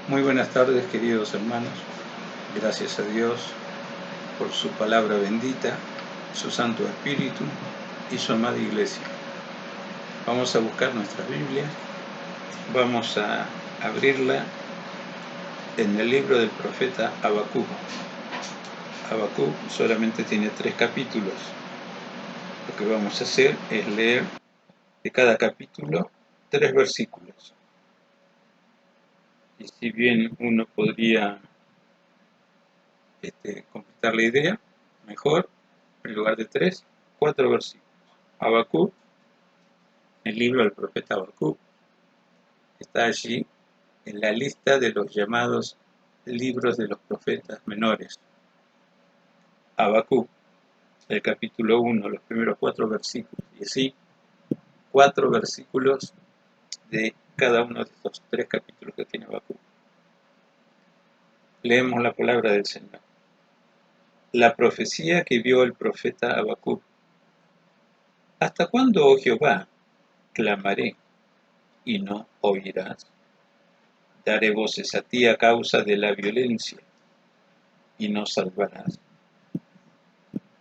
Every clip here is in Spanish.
Muy buenas tardes, queridos hermanos. Gracias a Dios por su palabra bendita, su Santo Espíritu y su amada Iglesia. Vamos a buscar nuestra Biblia, vamos a abrirla en el libro del profeta Habacuc. Habacuc solamente tiene 3 capítulos. Lo que vamos a hacer es leer de cada capítulo 3 versículos. Y si bien uno podría completar la idea, mejor, en lugar de 3, 4 versículos. Habacuc, el libro del profeta Habacuc, está allí en la lista de los llamados libros de los profetas menores. Habacuc, el capítulo 1, los primeros 4 versículos, y así 4 versículos de cada uno de estos 3 capítulos que tiene Habacuc. Leemos la palabra del Señor. La profecía que vio el profeta Habacuc. ¿Hasta cuándo, oh Jehová, clamaré y no oirás? Daré voces a ti a causa de la violencia y no salvarás.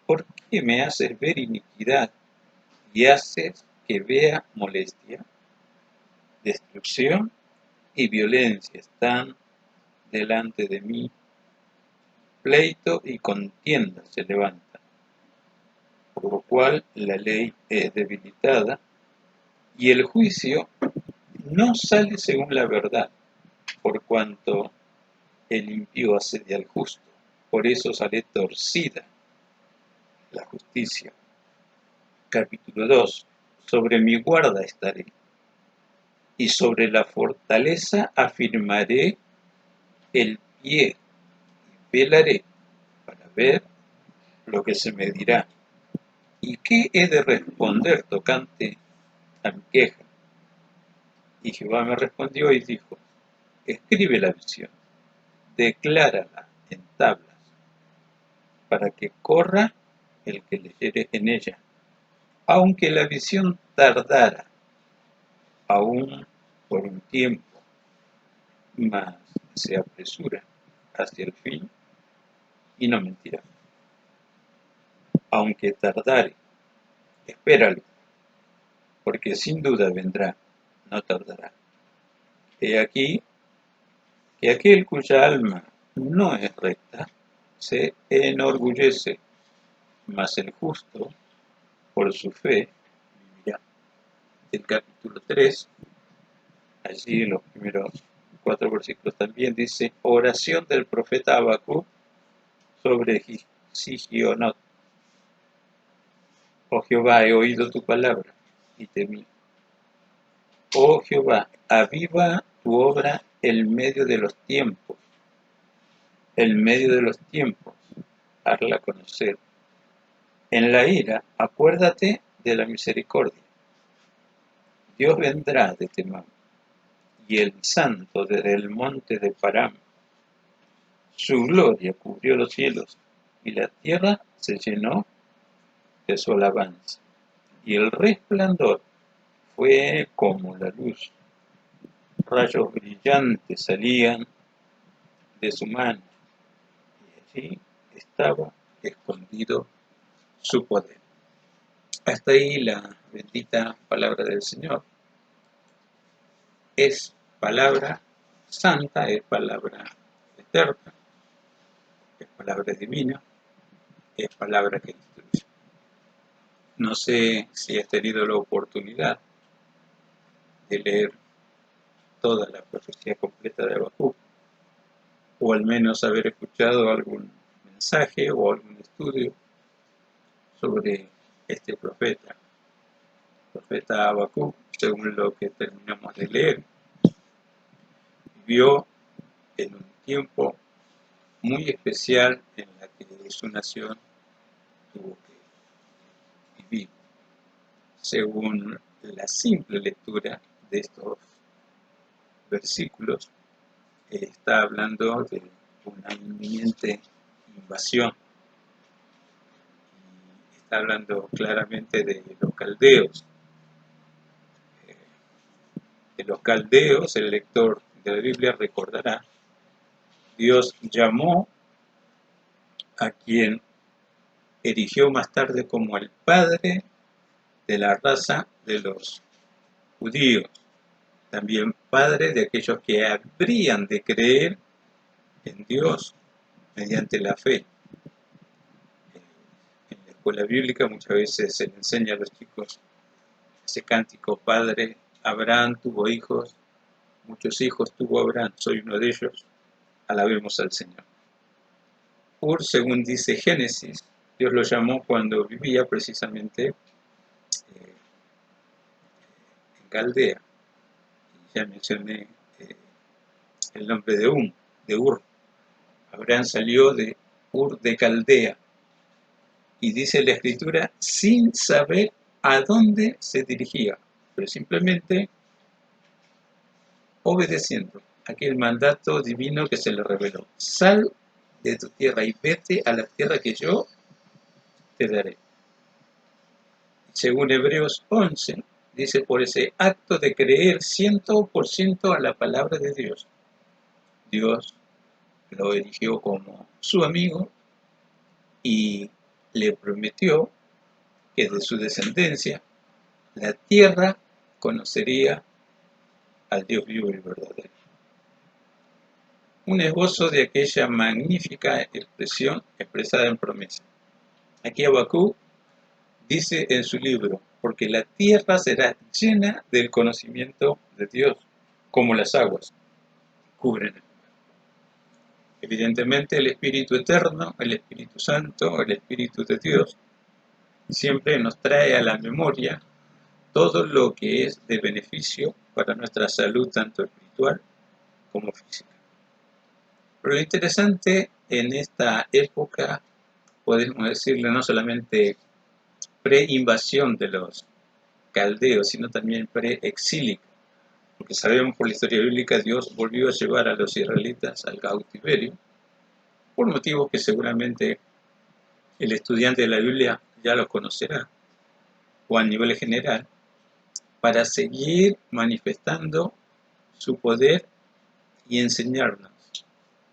¿Por qué me haces ver iniquidad y haces que vea molestia? Destrucción y violencia están delante de mí. Pleito y contienda se levantan, por lo cual la ley es debilitada y el juicio no sale según la verdad, por cuanto el impío asedia al justo, por eso sale torcida la justicia. Capítulo 2. Sobre mi guarda estaré, y sobre la fortaleza afirmaré el pie, y velaré para ver lo que se me dirá, y qué he de responder tocante a mi queja. Y Jehová me respondió y dijo: escribe la visión, declárala en tablas, para que corra el que leyere en ella. Aunque la visión tardara aún por un tiempo, mas se apresura hacia el fin y no mentirá. Aunque tardare, espéralo, porque sin duda vendrá, no tardará. He aquí que aquel cuya alma no es recta se enorgullece, mas el justo por su fe vivirá. El capítulo 3, allí en los primeros 4 versículos también dice: oración del profeta Habacuc sobre Sigionot. Oh Jehová, he oído tu palabra y temí. Oh Jehová, aviva tu obra en medio de los tiempos. En medio de los tiempos, hazla conocer. En la ira, acuérdate de la misericordia. Dios vendrá de Temán, y el santo desde el monte de Param. Su gloria cubrió los cielos, y la tierra se llenó de su alabanza. Y el resplandor fue como la luz. Rayos brillantes salían de su mano, y allí estaba escondido su poder. Hasta ahí la bendita palabra del Señor. Es palabra santa, es palabra eterna, es palabra divina, es palabra que instruye. No sé si has tenido la oportunidad de leer toda la profecía completa de Habacuc, o al menos haber escuchado algún mensaje o algún estudio sobre este profeta Habacuc. Según lo que terminamos de leer, vivió en un tiempo muy especial en la que su nación tuvo que vivir. Según la simple lectura de estos versículos, está hablando de una inminente invasión. Está hablando claramente de los caldeos. De los caldeos, el lector de la Biblia recordará Dios llamó a quien erigió más tarde como el padre de la raza de los judíos, también padre de aquellos que habrían de creer en Dios mediante la fe. En la escuela bíblica muchas veces se le enseña a los chicos ese cántico: Padre Abraham tuvo hijos, muchos hijos tuvo Abraham, soy uno de ellos, alabemos al Señor. Ur, según dice Génesis, Dios lo llamó cuando vivía precisamente en Caldea. Y ya mencioné el nombre de Ur. Abraham salió de Ur de Caldea, y dice la Escritura, sin saber a dónde se dirigía, pero simplemente obedeciendo aquel mandato divino que se le reveló: sal de tu tierra y vete a la tierra que yo te daré. Según Hebreos 11, dice: por ese acto de creer 100% a la palabra de Dios, Dios lo eligió como su amigo y le prometió que de su descendencia la tierra conocería al Dios vivo y verdadero. Un esbozo de aquella magnífica expresión expresada en promesa. Aquí Habacuc dice en su libro: porque la tierra será llena del conocimiento de Dios, como las aguas cubren el mar. Evidentemente el Espíritu Eterno, el Espíritu Santo, el Espíritu de Dios, siempre nos trae a la memoria todo lo que es de beneficio para nuestra salud, tanto espiritual como física. Pero lo interesante en esta época, podemos decirle, no solamente pre-invasión de los caldeos, sino también pre-exílica, porque sabemos por la historia bíblica Dios volvió a llevar a los israelitas al cautiverio, por motivos que seguramente el estudiante de la Biblia ya los conocerá, o a nivel general, para seguir manifestando su poder y enseñarnos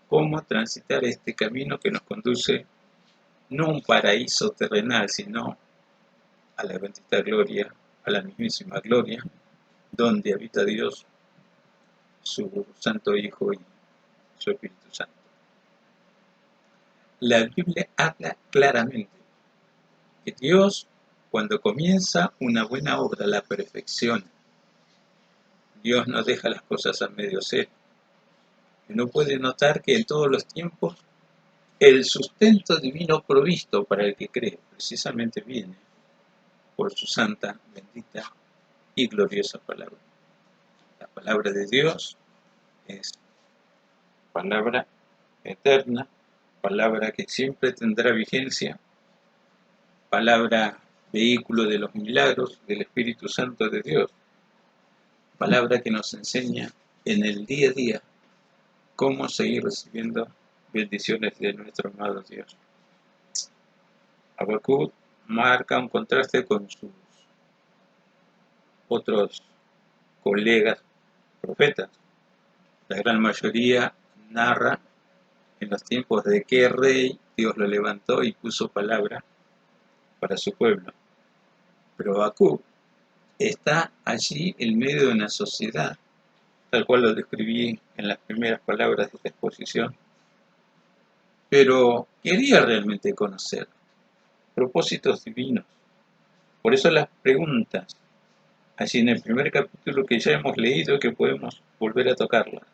cómo transitar este camino que nos conduce no a un paraíso terrenal, sino a la bendita gloria, a la mismísima gloria, donde habita Dios, su Santo Hijo y su Espíritu Santo. La Biblia habla claramente que Dios, cuando comienza una buena obra, la perfecciona. Dios no deja las cosas a medio hacer. Uno puede notar que en todos los tiempos el sustento divino provisto para el que cree precisamente viene por su santa, bendita y gloriosa palabra. La palabra de Dios es palabra eterna, palabra que siempre tendrá vigencia, palabra vehículo de los milagros del Espíritu Santo de Dios, palabra que nos enseña en el día a día cómo seguir recibiendo bendiciones de nuestro amado Dios. Habacuc marca un contraste con sus otros colegas profetas. La gran mayoría narra en los tiempos de qué rey Dios lo levantó y puso palabra para su pueblo. Pero Habacuc está allí en medio de una sociedad, tal cual lo describí en las primeras palabras de esta exposición, pero quería realmente conocer propósitos divinos. Por eso las preguntas, allí en el primer capítulo que ya hemos leído, que podemos volver a tocarlas.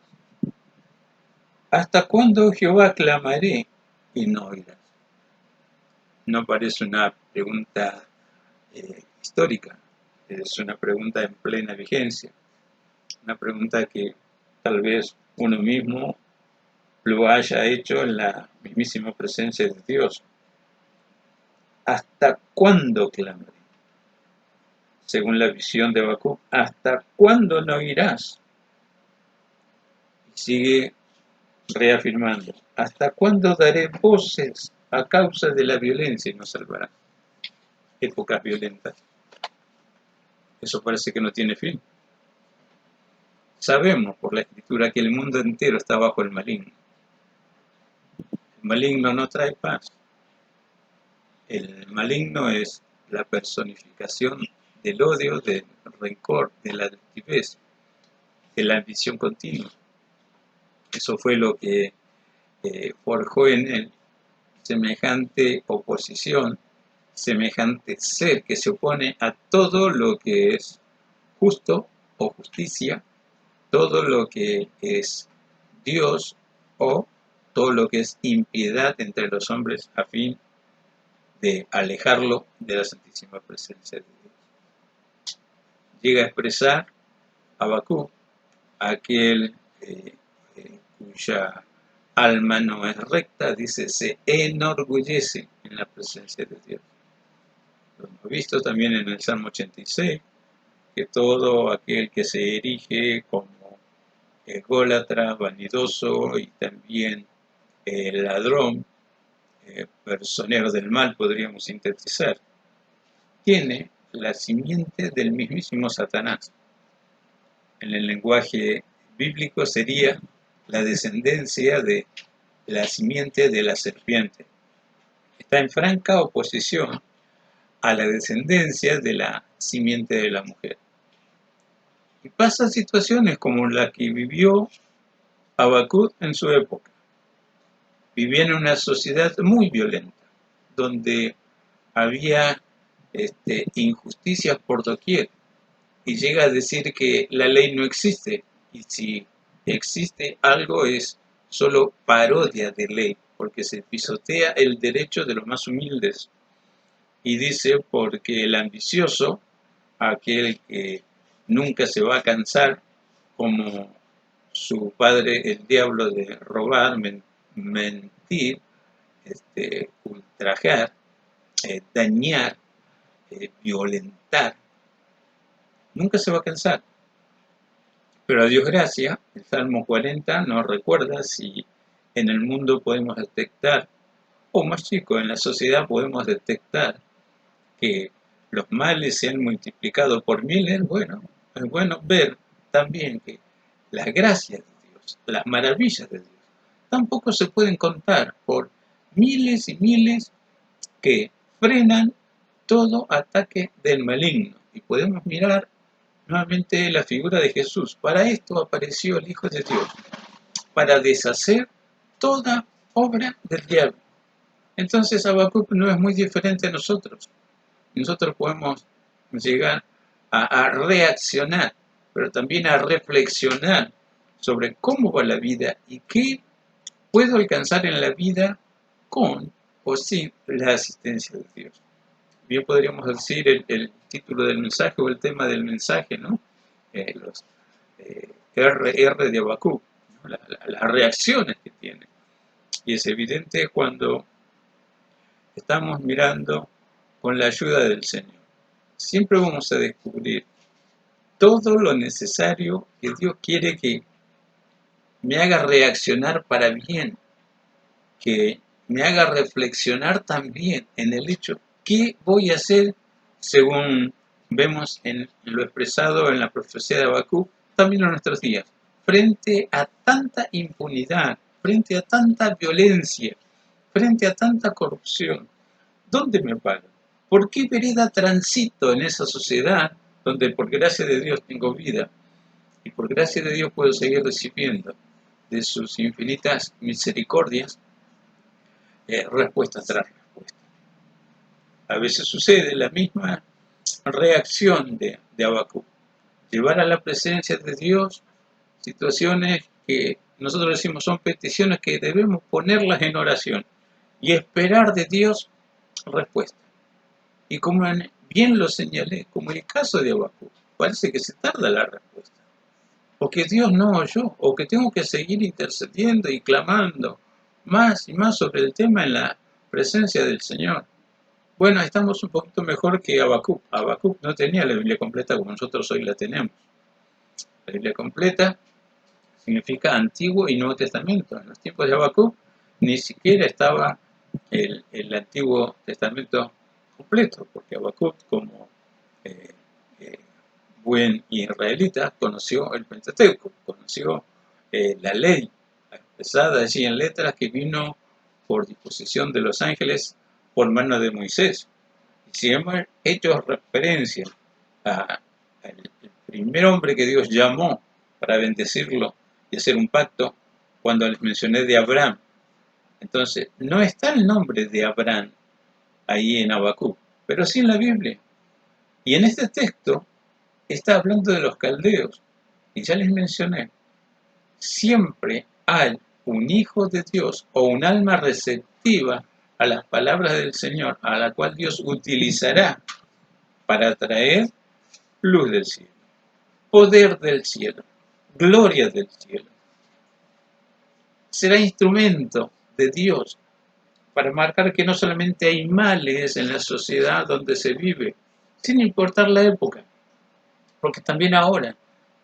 ¿Hasta cuándo, Jehová, clamaré y no oirás? No parece una pregunta histórica, es una pregunta en plena vigencia, una pregunta que tal vez uno mismo lo haya hecho en la mismísima presencia de Dios. ¿Hasta cuándo clamaré? Según la visión de Habacuc, ¿hasta cuándo no oirás? Y sigue reafirmando: ¿hasta cuándo daré voces a causa de la violencia y no salvarás? Épocas violentas. Eso parece que no tiene fin. Sabemos por la Escritura que el mundo entero está bajo el maligno. maligno no trae paz. El maligno es la personificación del odio, del rencor, de la altivez, de la ambición continua. Eso fue lo que forjó en él semejante oposición, semejante ser que se opone a todo lo que es justo o justicia, todo lo que es Dios o todo lo que es impiedad entre los hombres a fin de alejarlo de la santísima presencia de Dios. Llega a expresar Habacuc, aquel cuya alma no es recta, dice, se enorgullece en la presencia de Dios. Lo hemos visto también en el Salmo 86, que todo aquel que se erige como ególatra, vanidoso y también ladrón, personero del mal, podríamos sintetizar, tiene la simiente del mismísimo Satanás. En el lenguaje bíblico sería la descendencia de la simiente de la serpiente. Está en franca oposición a la descendencia de la simiente de la mujer. Y pasan situaciones como la que vivió Habacuc en su época. Vivía en una sociedad muy violenta, donde había injusticias por doquier, y llega a decir que la ley no existe, y si existe algo es solo parodia de ley, porque se pisotea el derecho de los más humildes. Y dice, porque el ambicioso, aquel que nunca se va a cansar, como su padre el diablo, de robar, mentir, ultrajar, dañar, violentar, nunca se va a cansar. Pero a Dios gracia, el Salmo 40 nos recuerda si en el mundo podemos detectar, o más chico, en la sociedad podemos detectar que los males se han multiplicado por miles. Bueno, es bueno ver también que las gracias de Dios, las maravillas de Dios, tampoco se pueden contar por miles y miles que frenan todo ataque del maligno. Y podemos mirar nuevamente la figura de Jesús. Para esto apareció el Hijo de Dios, para deshacer toda obra del diablo. Entonces Habacuc no es muy diferente a nosotros. Nosotros podemos llegar a reaccionar, pero también a reflexionar sobre cómo va la vida y qué puedo alcanzar en la vida con o sin la asistencia de Dios. Bien podríamos decir el título del mensaje o el tema del mensaje, ¿no? Los RR de Habacuc, ¿no? Las reacciones que tiene. Y es evidente cuando estamos mirando con la ayuda del Señor. Siempre vamos a descubrir todo lo necesario que Dios quiere que me haga reaccionar para bien, que me haga reflexionar también en el hecho, ¿qué voy a hacer según vemos en lo expresado en la profecía de Habacuc, también en nuestros días, frente a tanta impunidad, frente a tanta violencia, frente a tanta corrupción? ¿Dónde me paro? ¿Por qué vereda transito en esa sociedad donde por gracia de Dios tengo vida y por gracia de Dios puedo seguir recibiendo de sus infinitas misericordias respuesta tras respuesta? A veces sucede la misma reacción de Habacuc. Llevar a la presencia de Dios situaciones que nosotros decimos son peticiones que debemos ponerlas en oración y esperar de Dios respuesta. Y como bien lo señalé, como el caso de Habacuc, parece que se tarda la respuesta. O que Dios no oyó, o que tengo que seguir intercediendo y clamando más y más sobre el tema en la presencia del Señor. Bueno, estamos un poquito mejor que Habacuc. Habacuc no tenía la Biblia completa como nosotros hoy la tenemos. La Biblia completa significa Antiguo y Nuevo Testamento. En los tiempos de Habacuc ni siquiera estaba el Antiguo Testamento completo, porque Habacuc, como buen israelita, conoció el Pentateuco, conoció la ley expresada allí en letras que vino por disposición de los ángeles por mano de Moisés. Y si hemos hecho referencia al primer hombre que Dios llamó para bendecirlo y hacer un pacto, cuando les mencioné de Abraham, entonces no está el nombre de Abraham ahí en Habacuc, pero sí en la Biblia. Y en este texto está hablando de los caldeos. Y ya les mencioné, siempre hay un hijo de Dios o un alma receptiva a las palabras del Señor, a la cual Dios utilizará para traer luz del cielo, poder del cielo, gloria del cielo. Será instrumento de Dios para marcar que no solamente hay males en la sociedad donde se vive, sin importar la época, porque también ahora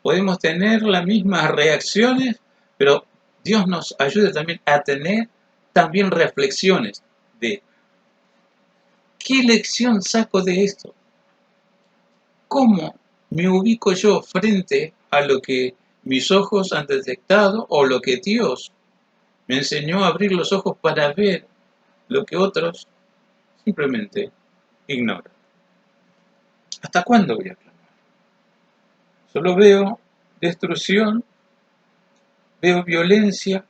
podemos tener las mismas reacciones, pero Dios nos ayuda también a tener también reflexiones de ¿qué lección saco de esto? ¿Cómo me ubico yo frente a lo que mis ojos han detectado o lo que Dios me enseñó a abrir los ojos para ver lo que otros simplemente ignoran? ¿Hasta cuándo voy a clamar? Solo veo destrucción, veo violencia,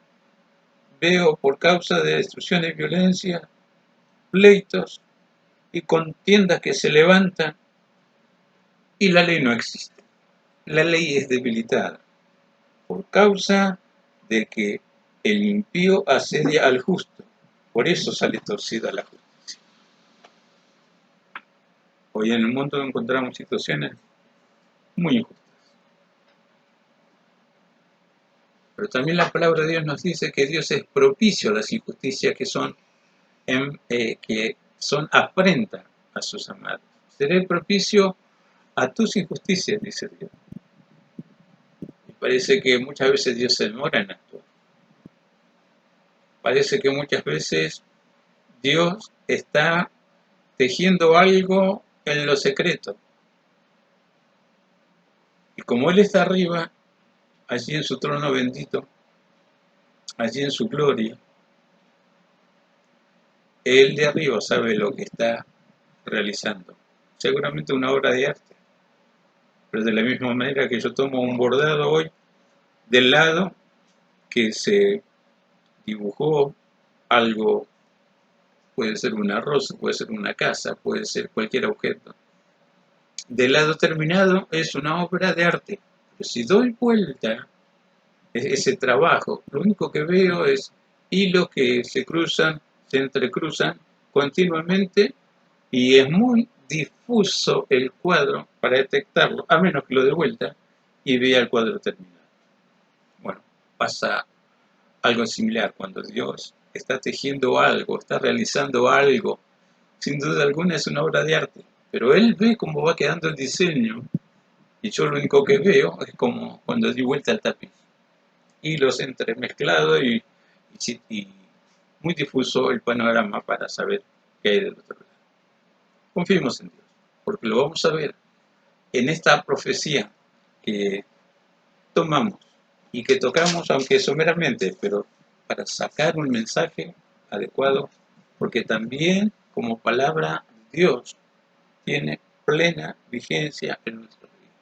veo por causa de destrucción y violencia pleitos y contiendas que se levantan y la ley no existe. La ley es debilitada por causa de que el impío asedia al justo. Por eso sale torcida la justicia. Hoy en el mundo encontramos situaciones muy injustas. Pero también la palabra de Dios nos dice que Dios es propicio a las injusticias que son afrenta a sus amados. Seré propicio a tus injusticias, dice Dios. Y parece que muchas veces Dios se demora en actuar. Parece que muchas veces Dios está tejiendo algo en lo secreto. Y como Él está arriba, allí en su trono bendito, allí en su gloria, Él de arriba sabe lo que está realizando. Seguramente una obra de arte. Pero de la misma manera que yo tomo un bordado hoy del lado que se dibujó algo, puede ser una rosa, puede ser una casa, puede ser cualquier objeto. Del lado terminado es una obra de arte. Pero si doy vuelta ese trabajo, lo único que veo es hilos que se cruzan, se entrecruzan continuamente y es muy difuso el cuadro para detectarlo, a menos que lo dé vuelta y vea el cuadro terminado. Bueno, pasa algo similar cuando Dios está tejiendo algo, está realizando algo. Sin duda alguna es una obra de arte, pero Él ve cómo va quedando el diseño y yo lo único que veo es como cuando di vuelta el tapiz. Hilos entremezclados y muy difuso el panorama para saber qué hay del otro lado. Confiemos en Dios, porque lo vamos a ver en esta profecía que tomamos y que tocamos, aunque someramente, pero para sacar un mensaje adecuado, porque también como palabra Dios tiene plena vigencia en nuestra vida.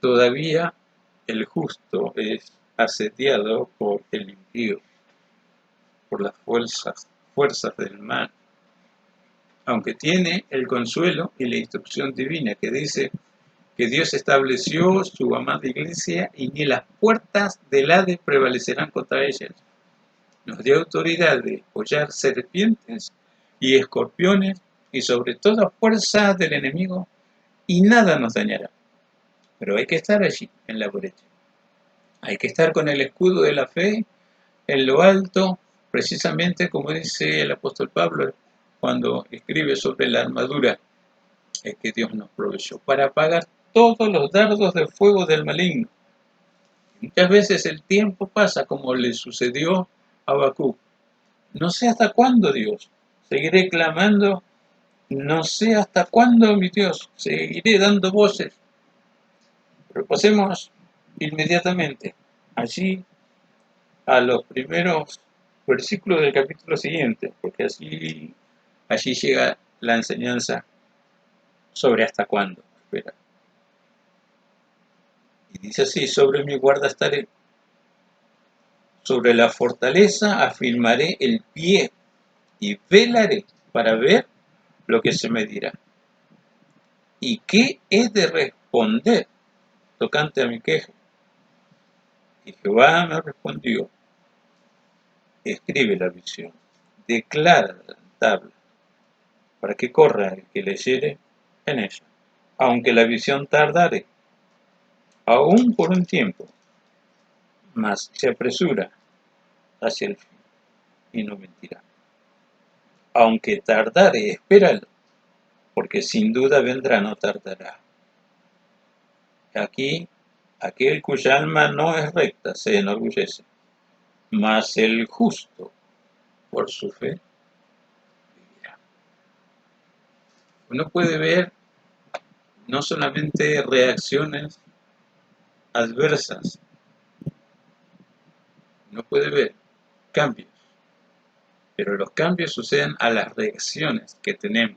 Todavía el justo es asediado por el impío, por las fuerzas del mal, aunque tiene el consuelo y la instrucción divina que dice que Dios estableció su amada iglesia y ni las puertas del Hades prevalecerán contra ellas. Nos dio autoridad de hollar serpientes y escorpiones y sobre toda fuerza del enemigo y nada nos dañará. Pero hay que estar allí, en la brecha. Hay que estar con el escudo de la fe en lo alto, precisamente como dice el apóstol Pablo cuando escribe sobre la armadura que Dios nos proveyó, para apagar todos los dardos de fuego del maligno. Muchas veces el tiempo pasa como le sucedió a Habacuc. No sé hasta cuándo, Dios. Seguiré clamando. No sé hasta cuándo, mi Dios. Seguiré dando voces. Pero pasemos inmediatamente allí a los primeros versículo del capítulo siguiente, porque allí llega la enseñanza sobre hasta cuándo. Espera. Y dice así: sobre mi guarda estaré, sobre la fortaleza afirmaré el pie y velaré para ver lo que se me dirá. ¿Y qué he de responder tocante a mi queja? Y Jehová me respondió: escribe la visión, declara la tabla, para que corra el que leyere en ella. Aunque la visión tardare, aún por un tiempo, mas se apresura hacia el fin y no mentirá. Aunque tardare, espéralo, porque sin duda vendrá, no tardará. Aquí, aquel cuya alma no es recta se enorgullece, mas el justo por su fe vivirá. Uno puede ver no solamente reacciones adversas, uno puede ver cambios, pero los cambios suceden a las reacciones que tenemos.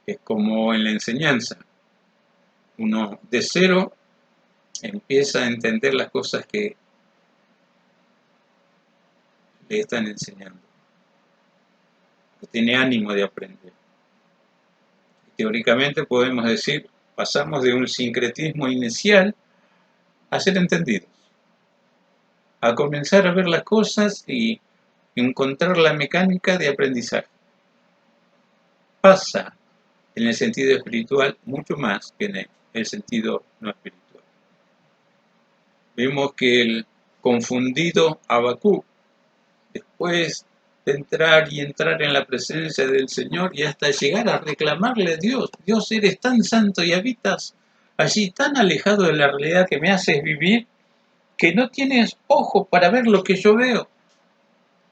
Es como en la enseñanza, uno de cero empieza a entender las cosas que le están enseñando, tiene ánimo de aprender. Teóricamente podemos decir, pasamos de un sincretismo inicial a ser entendidos, a comenzar a ver las cosas y encontrar la mecánica de aprendizaje. Pasa en el sentido espiritual mucho más que en el sentido no espiritual. Vemos que el confundido Habacuc, después de entrar en la presencia del Señor y hasta llegar a reclamarle a Dios: Dios, eres tan santo y habitas allí tan alejado de la realidad que me haces vivir, que no tienes ojos para ver lo que yo veo.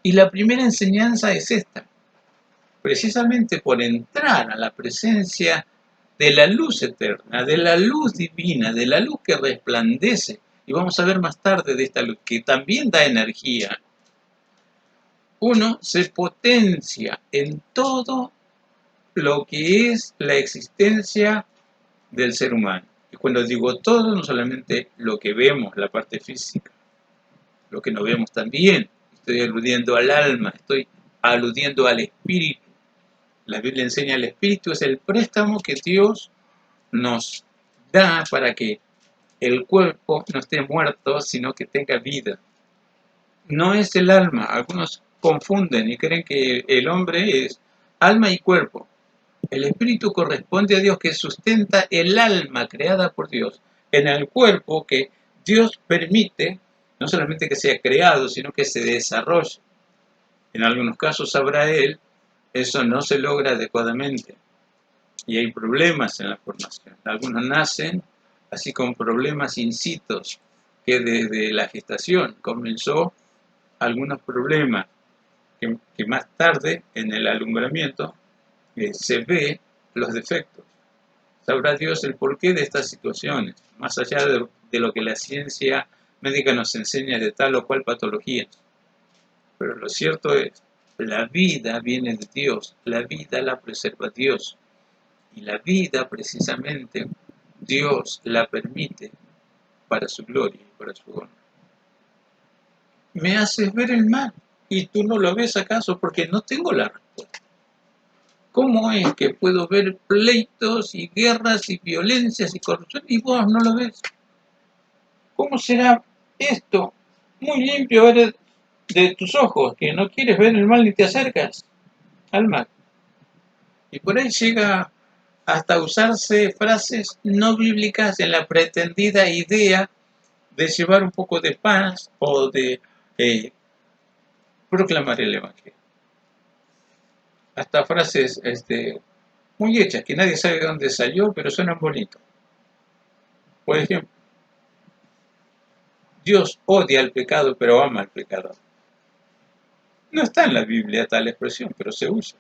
Y la primera enseñanza es esta: precisamente por entrar a la presencia de la luz eterna, de la luz divina, de la luz que resplandece, y vamos a ver más tarde de esta luz que también da energía, uno se potencia en todo lo que es la existencia del ser humano. Y cuando digo todo, no solamente lo que vemos, la parte física, lo que no vemos también. Estoy aludiendo al alma, estoy aludiendo al espíritu. La Biblia enseña: el espíritu es el préstamo que Dios nos da para que el cuerpo no esté muerto, sino que tenga vida. No es el alma. Algunos confunden y creen que el hombre es alma y cuerpo. El espíritu corresponde a Dios, que sustenta el alma creada por Dios en el cuerpo que Dios permite no solamente que sea creado, sino que se desarrolle. En algunos casos, sabrá Él, eso no se logra adecuadamente y hay problemas en la formación. Algunos nacen así con problemas incitos, que desde la gestación comenzó algunos problemas que más tarde en el alumbramiento se ve los defectos. Sabrá Dios el porqué de estas situaciones, más allá de lo que la ciencia médica nos enseña de tal o cual patología. Pero lo cierto es, la vida viene de Dios, la vida la preserva Dios, y la vida precisamente Dios la permite para su gloria y para su honra. Me haces ver el mal y tú no lo ves acaso, porque no tengo la respuesta. ¿Cómo es que puedo ver pleitos y guerras y violencias y corrupción y vos no lo ves? ¿Cómo será esto? Muy limpio eres de tus ojos, que no quieres ver el mal ni te acercas al mal. Y por ahí llega hasta usarse frases no bíblicas en la pretendida idea de llevar un poco de paz o de proclamar el Evangelio. Hasta frases muy hechas, que nadie sabe de dónde salió, pero suenan bonitos. Por ejemplo, Dios odia al pecado, pero ama al pecador. No está en la Biblia tal expresión, pero se usa.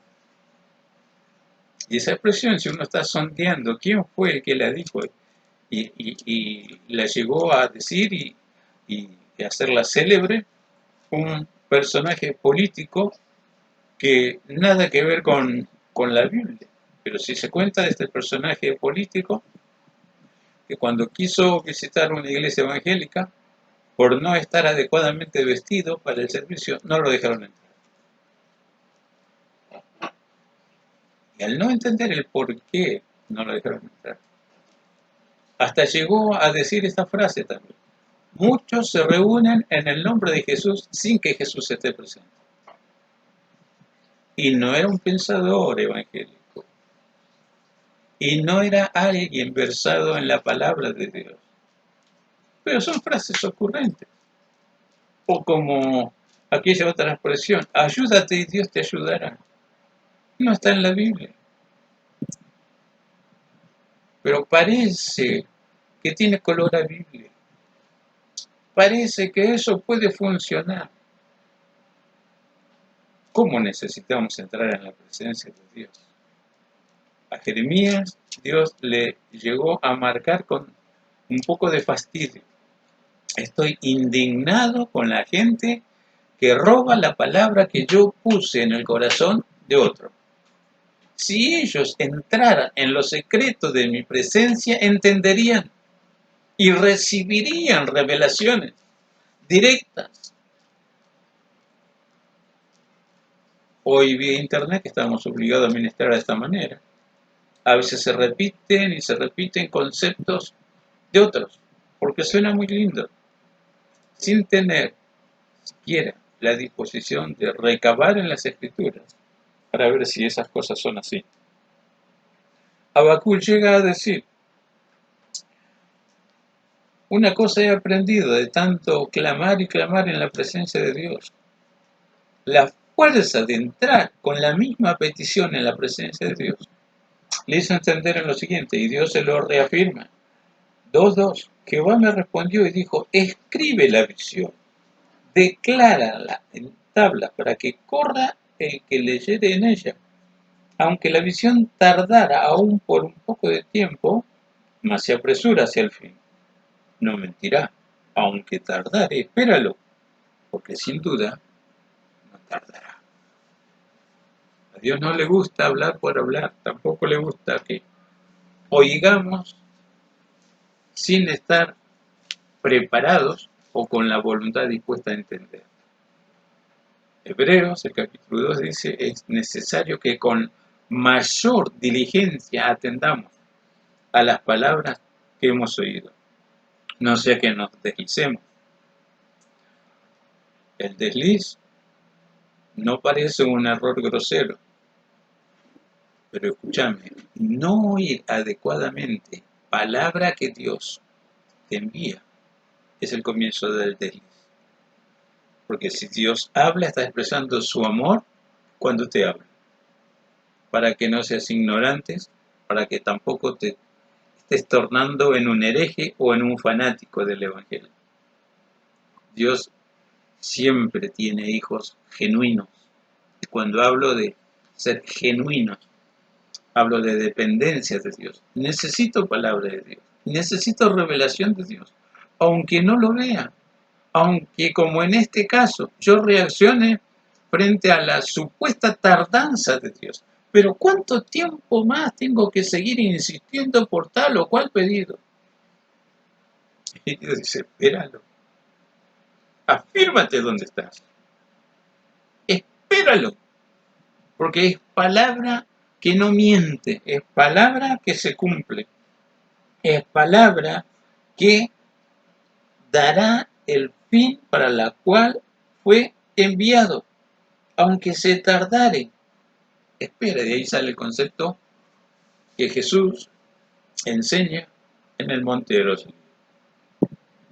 Y esa expresión, si uno está sondeando quién fue el que la dijo y la llegó a decir y hacerla célebre, un personaje político que nada que ver con la Biblia. Pero si se cuenta de este personaje político que cuando quiso visitar una iglesia evangélica, por no estar adecuadamente vestido para el servicio, no lo dejaron entrar. Y al no entender el por qué no lo dejaron entrar, hasta llegó a decir esta frase también. Muchos se reúnen en el nombre de Jesús sin que Jesús esté presente. Y no era un pensador evangélico. Y no era alguien versado en la palabra de Dios. Pero son frases ocurrentes. O como aquella otra expresión, ayúdate y Dios te ayudará. No está en la Biblia. Pero parece que tiene color a Biblia. Parece que eso puede funcionar. ¿Cómo necesitamos entrar en la presencia de Dios? A Jeremías Dios le llegó a marcar con un poco de fastidio. Estoy indignado con la gente que roba la palabra que yo puse en el corazón de otro. Si ellos entraran en lo secreto de mi presencia, entenderían y recibirían revelaciones directas. Hoy vía internet estamos obligados a ministrar de esta manera. A veces se repiten y se repiten conceptos de otros, porque suena muy lindo, sin tener siquiera la disposición de recabar en las escrituras para ver si esas cosas son así. Habacuc llega a decir, una cosa he aprendido de tanto clamar y clamar en la presencia de Dios. La fuerza de entrar con la misma petición en la presencia de Dios le hizo entender en lo siguiente, y Dios se lo reafirma. 2:2. Jehová me respondió y dijo, escribe la visión, declárala en tablas para que corra el que leyere en ella. Aunque la visión tardara aún por un poco de tiempo, mas se apresura hacia el fin. No mentirá, aunque tardare, espéralo, porque sin duda no tardará. A Dios no le gusta hablar por hablar, tampoco le gusta que oigamos sin estar preparados o con la voluntad dispuesta a entender. Hebreos, el capítulo 2 dice, es necesario que con mayor diligencia atendamos a las palabras que hemos oído, no sea que nos deslicemos. El desliz no parece un error grosero, pero escúchame, no oír adecuadamente palabra que Dios te envía es el comienzo del desliz. Porque si Dios habla, está expresando su amor cuando te habla. Para que no seas ignorantes, para que tampoco te estés tornando en un hereje o en un fanático del Evangelio. Dios siempre tiene hijos genuinos. Y cuando hablo de ser genuinos, hablo de dependencia de Dios. Necesito palabra de Dios. Necesito revelación de Dios. Aunque no lo vea. Aunque como en este caso yo reaccione frente a la supuesta tardanza de Dios. Pero ¿cuánto tiempo más tengo que seguir insistiendo por tal o cual pedido? Y Dios dice, espéralo. Afírmate donde estás. Espéralo. Porque es palabra que no miente. Es palabra que se cumple. Es palabra que dará el fin para la cual fue enviado. Aunque se tardare. Espera, de ahí sale el concepto que Jesús enseña en el Monte de los Olivos.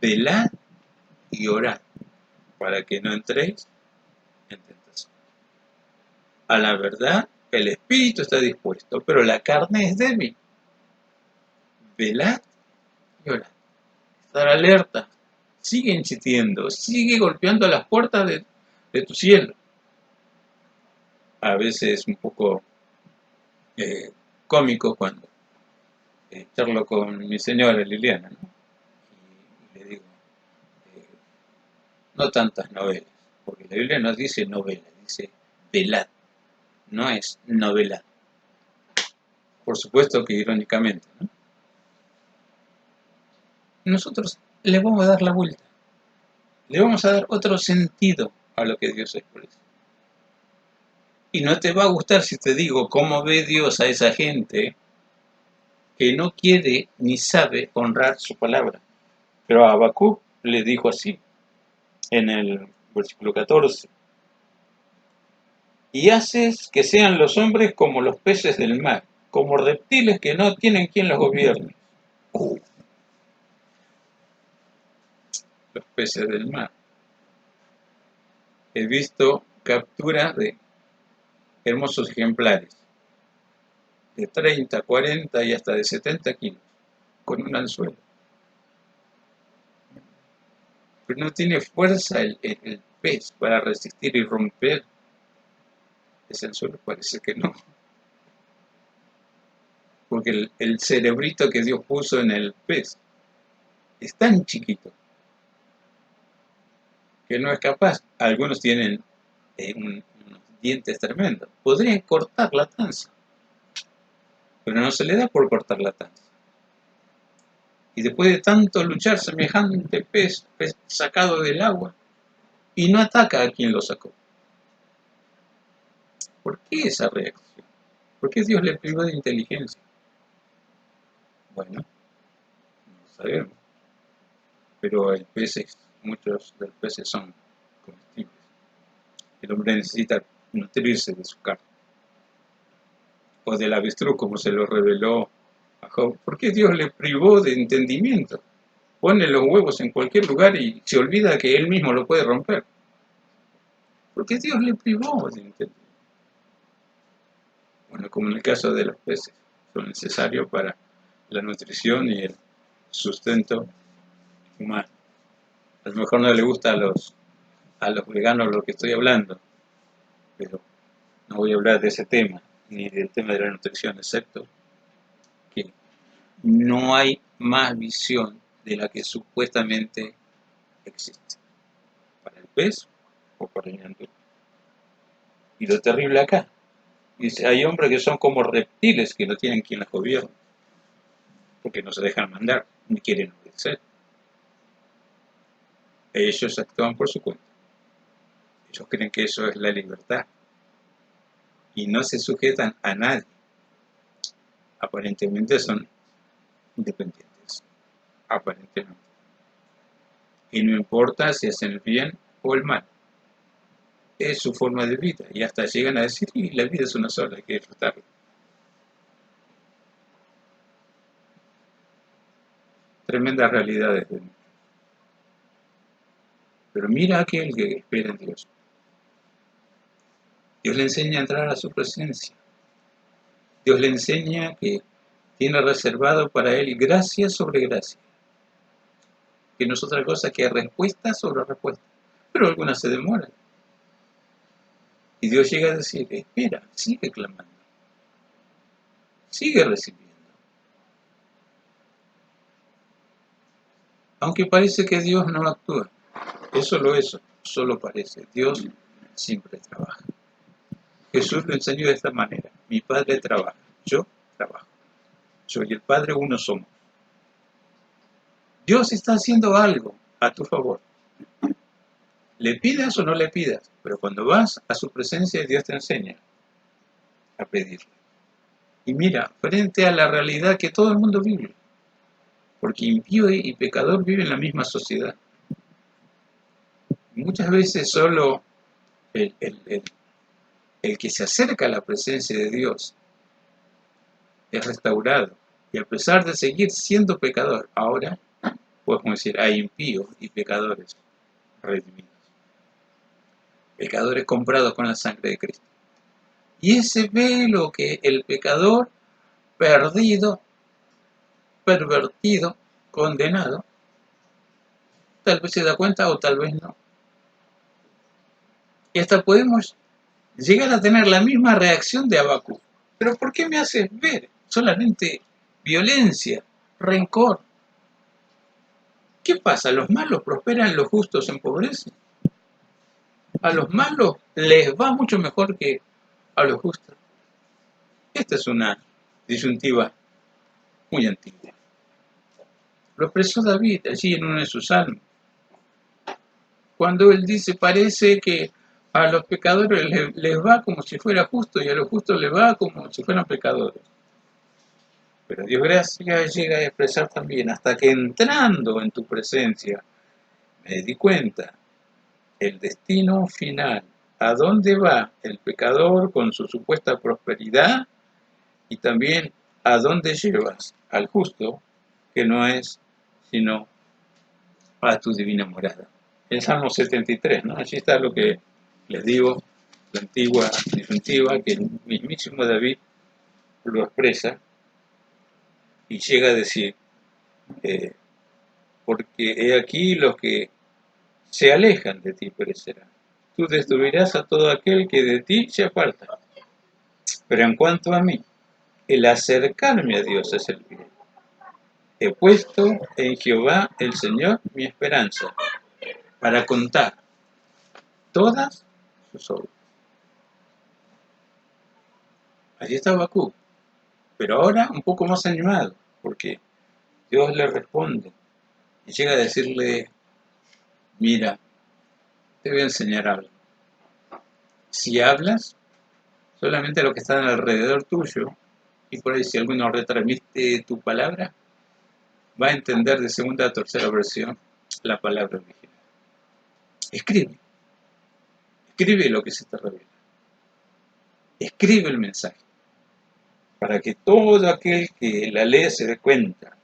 Velad y orad para que no entréis en tentación. A la verdad, el espíritu está dispuesto, pero la carne es débil. Velad y orad. Estar alerta. Sigue insistiendo, sigue golpeando las puertas de tu cielo. A veces un poco cómico cuando charlo con mi señora Liliana, ¿no? Y le digo, no tantas novelas, porque La Biblia no dice novela, dice velad, no es novelad. Por supuesto que irónicamente, ¿no? Nosotros le vamos a dar la vuelta, le vamos a dar otro sentido a lo que Dios expresa. Y no te va a gustar si te digo cómo ve Dios a esa gente que no quiere ni sabe honrar su palabra. Pero a Habacuc le dijo así, en el versículo 14: y haces que sean los hombres como los peces del mar, como reptiles que no tienen quien los gobierne. Los peces del mar. He visto capturas de hermosos ejemplares, de 30, 40 y hasta de 70 kilos, con un anzuelo. Pero no tiene fuerza el pez para resistir y romper ese anzuelo, parece que no. Porque el cerebrito que Dios puso en el pez es tan chiquito que no es capaz. Algunos tienen unos dientes tremendos. Podrían cortar la tanza, pero no se le da por cortar la tanza. Y después de tanto luchar, semejante pez sacado del agua, y no ataca a quien lo sacó. ¿Por qué esa reacción? ¿Por qué Dios le privó de inteligencia? Bueno, no sabemos. Pero muchos de los peces son comestibles. El hombre necesita nutrirse de su carne. O del avestruz, como se lo reveló a Job. ¿Por qué Dios le privó de entendimiento? Pone los huevos en cualquier lugar y se olvida que él mismo lo puede romper. Porque Dios le privó de entendimiento. Bueno, como en el caso de los peces, son necesarios para la nutrición y el sustento humano. A lo mejor no le gusta a los veganos lo que estoy hablando, pero no voy a hablar de ese tema, ni del tema de la nutrición, excepto que no hay más visión de la que supuestamente existe, para el pez o para el ñandú. Y lo terrible acá, dice, hay hombres que son como reptiles que no tienen quien los gobierne, porque no se dejan mandar, ni quieren obedecer. Ellos actúan por su cuenta. Ellos creen que eso es la libertad. Y no se sujetan a nadie. Aparentemente son independientes. Aparentemente. Y no importa si hacen el bien o el mal. Es su forma de vida. Y hasta llegan a decir, y la vida es una sola, hay que disfrutarla. Tremendas realidades de muchos. Pero mira a aquel que espera en Dios. Dios le enseña a entrar a su presencia. Dios le enseña que tiene reservado para él gracia sobre gracia. Que no es otra cosa que respuesta sobre respuesta. Pero algunas se demoran. Y Dios llega a decir, espera, sigue clamando. Sigue recibiendo. Aunque parece que Dios no actúa. Eso, solo parece. Dios siempre trabaja. Jesús lo enseñó de esta manera. Mi Padre trabaja, yo trabajo. Yo y el Padre uno somos. Dios está haciendo algo a tu favor. Le pidas o no le pidas, pero cuando vas a su presencia, Dios te enseña a pedirle. Y mira, frente a la realidad que todo el mundo vive, porque impío y pecador viven en la misma sociedad. Muchas veces solo el que se acerca a la presencia de Dios es restaurado. Y a pesar de seguir siendo pecador, ahora podemos decir, hay impíos y pecadores redimidos. Pecadores comprados con la sangre de Cristo. Y ese velo que el pecador perdido, pervertido, condenado, tal vez se da cuenta o tal vez no. Y hasta podemos llegar a tener la misma reacción de Habacuc. ¿Pero por qué me haces ver solamente violencia, rencor? ¿Qué pasa? ¿Los malos prosperan, los justos empobrecen? a los malos les va mucho mejor que a los justos. Esta es una disyuntiva muy antigua. Lo expresó David allí en uno de sus salmos, cuando él dice, parece que a los pecadores les va como si fuera justo y a los justos les va como si fueran pecadores. Pero Dios gracias llega a expresar también, hasta que entrando en tu presencia me di cuenta el destino final, a dónde va el pecador con su supuesta prosperidad y también a dónde llevas al justo, que no es sino a tu divina morada. El Salmo 73, ¿no? Allí está lo que les digo, la antigua disyuntiva, que el mismísimo David lo expresa y llega a decir, porque he aquí los que se alejan de ti perecerán. Tú destruirás a todo aquel que de ti se aparta. Pero en cuanto a mí, el acercarme a Dios es el bien. He puesto en Jehová el Señor mi esperanza, para contar todas sus obras. Allí está Habacuc, pero ahora un poco más animado, porque Dios le responde y llega a decirle, mira, te voy a enseñar algo. Si hablas, solamente lo que está alrededor tuyo, y por ahí si alguno retransmite tu palabra, va a entender de segunda a tercera versión la palabra original. Escribe, escribe lo que se te revela. Escribe el mensaje, para que todo aquel que la lee se dé cuenta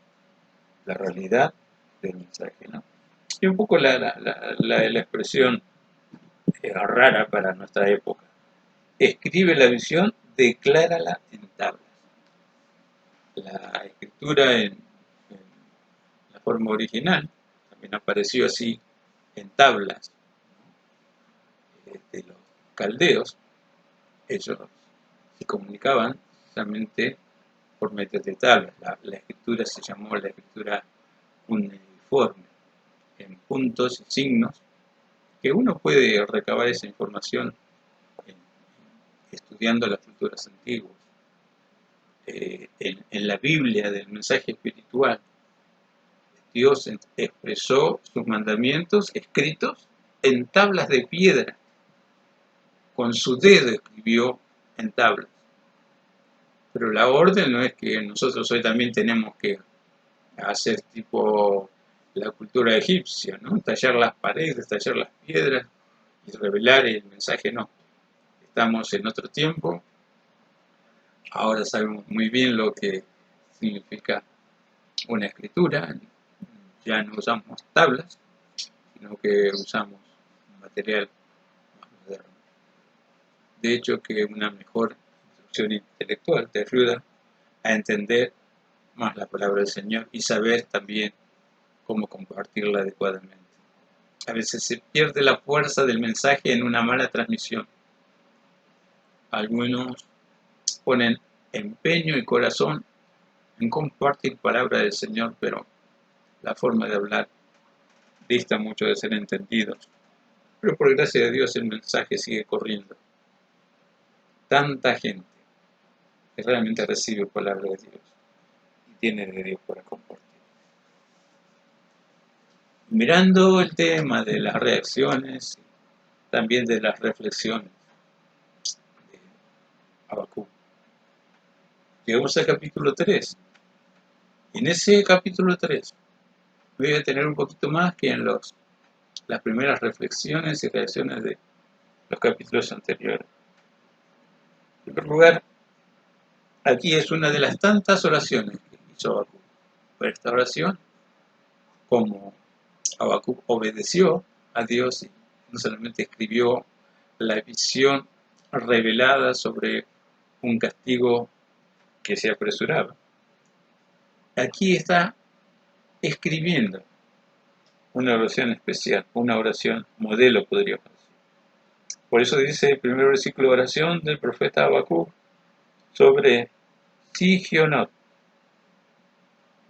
la realidad del mensaje, ¿no? Y un poco la expresión rara para nuestra época. Escribe la visión, declárala en tablas. La escritura en la forma original también apareció así en tablas de los caldeos. Ellos se comunicaban precisamente por medio de tablas. La escritura se llamó la escritura cuneiforme, en puntos y signos, que uno puede recabar esa información estudiando las culturas antiguas. En la Biblia del mensaje espiritual, Dios expresó sus mandamientos escritos en tablas de piedra. Con su dedo escribió en tablas. Pero la orden no es que nosotros hoy también tenemos que hacer tipo la cultura egipcia, ¿no? Tallar las paredes, tallar las piedras y revelar el mensaje, no. Estamos en otro tiempo. Ahora sabemos muy bien lo que significa una escritura. Ya no usamos tablas, sino que usamos un material más moderno. De hecho, que una mejor instrucción intelectual te ayuda a entender más la palabra del Señor y saber también cómo compartirla adecuadamente. A veces se pierde la fuerza del mensaje en una mala transmisión. Algunos ponen empeño y corazón en compartir palabra del Señor, pero la forma de hablar dista mucho de ser entendidos. Pero por gracia de Dios el mensaje sigue corriendo. Tanta gente que realmente recibe palabra de Dios y tiene de Dios para compartir. Mirando el tema de las reacciones, también de las reflexiones de Habacuc, llegamos al capítulo 3. Y en ese capítulo 3 voy a tener un poquito más que en las primeras reflexiones y reacciones de los capítulos anteriores. En primer lugar, aquí es una de las tantas oraciones que hizo Habacuc. Pero esta oración, como Habacuc obedeció a Dios y no solamente escribió la visión revelada sobre un castigo que se apresuraba. Aquí está escribiendo una oración especial, una oración modelo, podríamos decir. Por eso dice el primer versículo de oración del profeta Habacuc sobre Sigionot.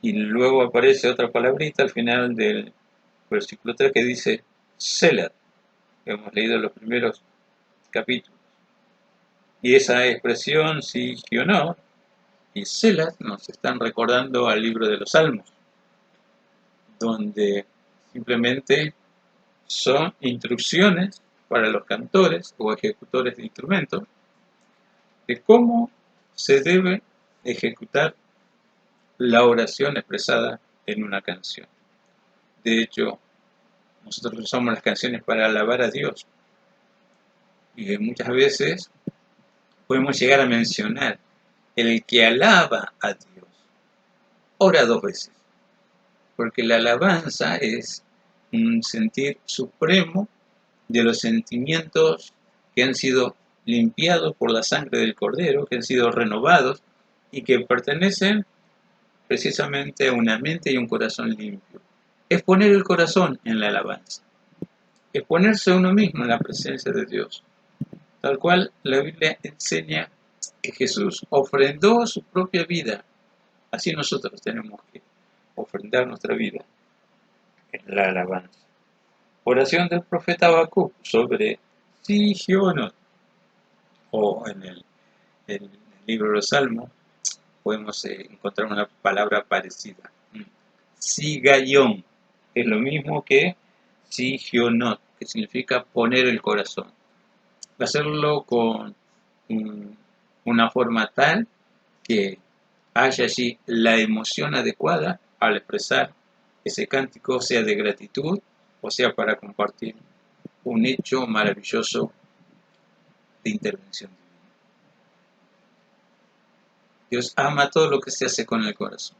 Y luego aparece otra palabrita al final del versículo 3 que dice Selah, hemos leído los primeros capítulos. Y esa expresión, Sigionot y Selah, nos están recordando al libro de los Salmos, donde simplemente son instrucciones para los cantores o ejecutores de instrumentos de cómo se debe ejecutar la oración expresada en una canción. De hecho, nosotros usamos las canciones para alabar a Dios y muchas veces podemos llegar a mencionar: el que alaba a Dios ora 2 veces, porque la alabanza es un sentir supremo de los sentimientos que han sido limpiados por la sangre del Cordero, que han sido renovados y que pertenecen precisamente a una mente y un corazón limpio. Es poner el corazón en la alabanza, es ponerse uno mismo en la presencia de Dios, tal cual la Biblia enseña que Jesús ofrendó su propia vida. Así nosotros tenemos que ofrendar nuestra vida en la alabanza. Oración del profeta Habacuc sobre Sigionot, o en el libro de los Salmos podemos encontrar una palabra parecida. Sigayón es lo mismo que Sigionot, que significa poner el corazón. Hacerlo con una forma tal que haya allí la emoción adecuada al expresar ese cántico, sea de gratitud o sea para compartir un hecho maravilloso de intervención divina. Dios ama todo lo que se hace con el corazón.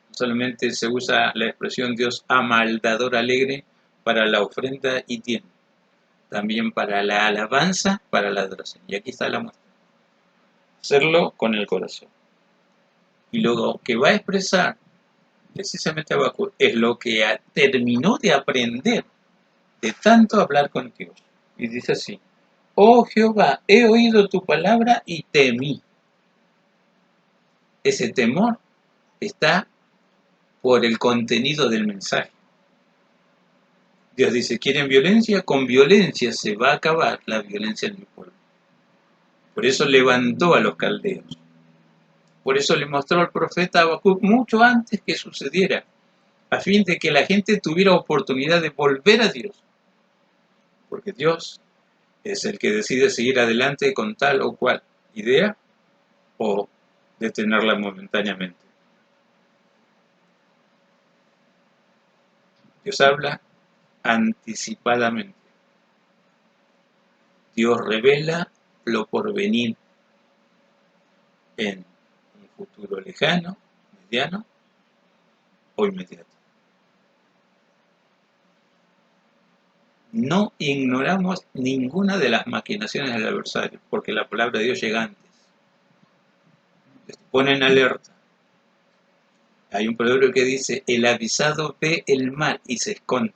No solamente se usa la expresión Dios ama al dador alegre para la ofrenda y tiempo, también para la alabanza, para la adoración. Y aquí está la muestra. Hacerlo con el corazón. Y luego que va a expresar precisamente Habacuc es lo que terminó de aprender de tanto hablar con Dios. Y dice así: oh Jehová, he oído tu palabra y temí. Ese temor está por el contenido del mensaje. Dios dice: ¿quieren violencia? Con violencia se va a acabar la violencia en mi pueblo. Por eso levantó a los caldeos. Por eso le mostró al profeta Habacuc mucho antes que sucediera, a fin de que la gente tuviera oportunidad de volver a Dios. Porque Dios es el que decide seguir adelante con tal o cual idea o detenerla momentáneamente. Dios habla anticipadamente. Dios revela lo por venir en un futuro lejano, mediano o inmediato. No ignoramos ninguna de las maquinaciones del adversario, porque la palabra de Dios llega antes. Les pone en alerta. Hay un proverbio que dice: el avisado ve el mal y se esconde.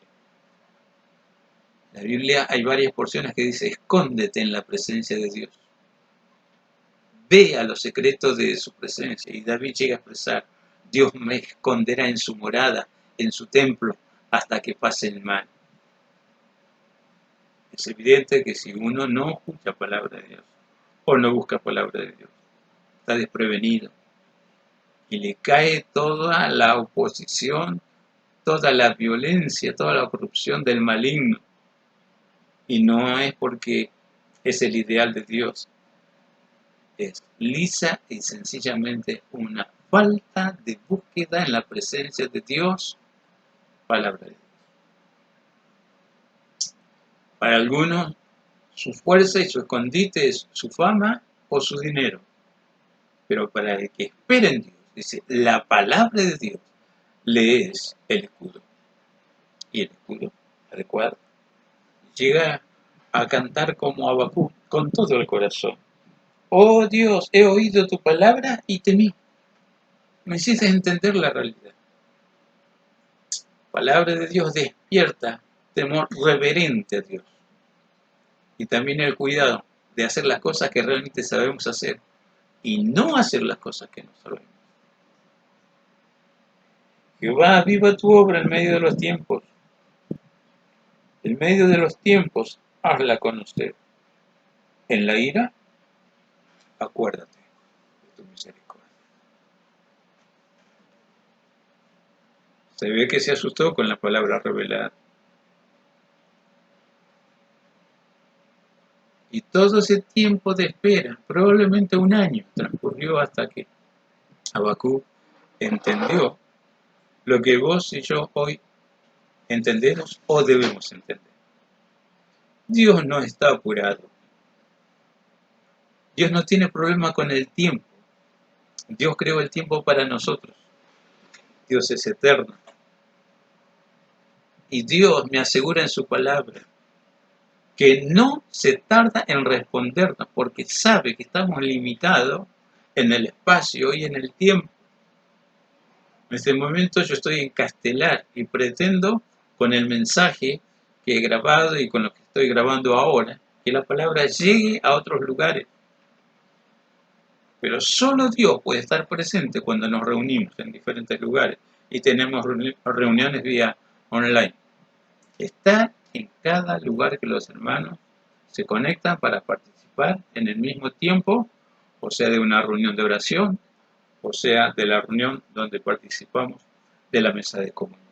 En la Biblia hay varias porciones que dice: escóndete en la presencia de Dios. Ve a los secretos de su presencia. Y David llega a expresar: Dios me esconderá en su morada, en su templo, hasta que pase el mal. Es evidente que si uno no escucha palabra de Dios o no busca palabra de Dios, está desprevenido y le cae toda la oposición, toda la violencia, toda la corrupción del maligno. Y no es porque es el ideal de Dios, es lisa y sencillamente una falta de búsqueda en la presencia de Dios, palabra de Dios. Para algunos, su fuerza y su escondite es su fama o su dinero. Pero para el que espera en Dios, dice, la palabra de Dios le es el escudo. Y el escudo adecuado. Llega a cantar como Habacuc con todo el corazón. Oh Dios, he oído tu palabra y temí. Me hiciste entender la realidad. Palabra de Dios despierta temor reverente a Dios. Y también el cuidado de hacer las cosas que realmente sabemos hacer y no hacer las cosas que no sabemos. Jehová, viva tu obra en medio de los tiempos. En medio de los tiempos, hazla conocer. En la ira, acuérdate de tu misericordia. Se ve que se asustó con la palabra revelada. Y todo ese tiempo de espera, probablemente un año, transcurrió hasta que Habacuc entendió lo que vos y yo hoy entendemos o debemos entender. Dios no está apurado. Dios no tiene problema con el tiempo. Dios creó el tiempo para nosotros. Dios es eterno. Y Dios me asegura en su palabra que no se tarda en respondernos porque sabe que estamos limitados en el espacio y en el tiempo. En este momento yo estoy en Castelar y pretendo, con el mensaje que he grabado y con lo que estoy grabando ahora, que la palabra llegue a otros lugares. Pero solo Dios puede estar presente cuando nos reunimos en diferentes lugares y tenemos reuniones vía online. Está en cada lugar que los hermanos se conectan para participar en el mismo tiempo, o sea, de una reunión de oración, o sea, de la reunión donde participamos de la mesa de comunión.